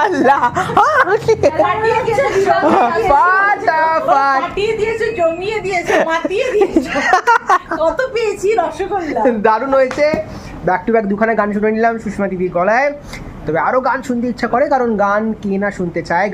আল্লাহ দারুণ হয়েছে। Back to back দুখানে গান শুনে নিলাম সুষমা দিদির গলায়। তবে আরো গান শুনতে ইচ্ছা করে, কারণ গান কে না শুনতে চায়।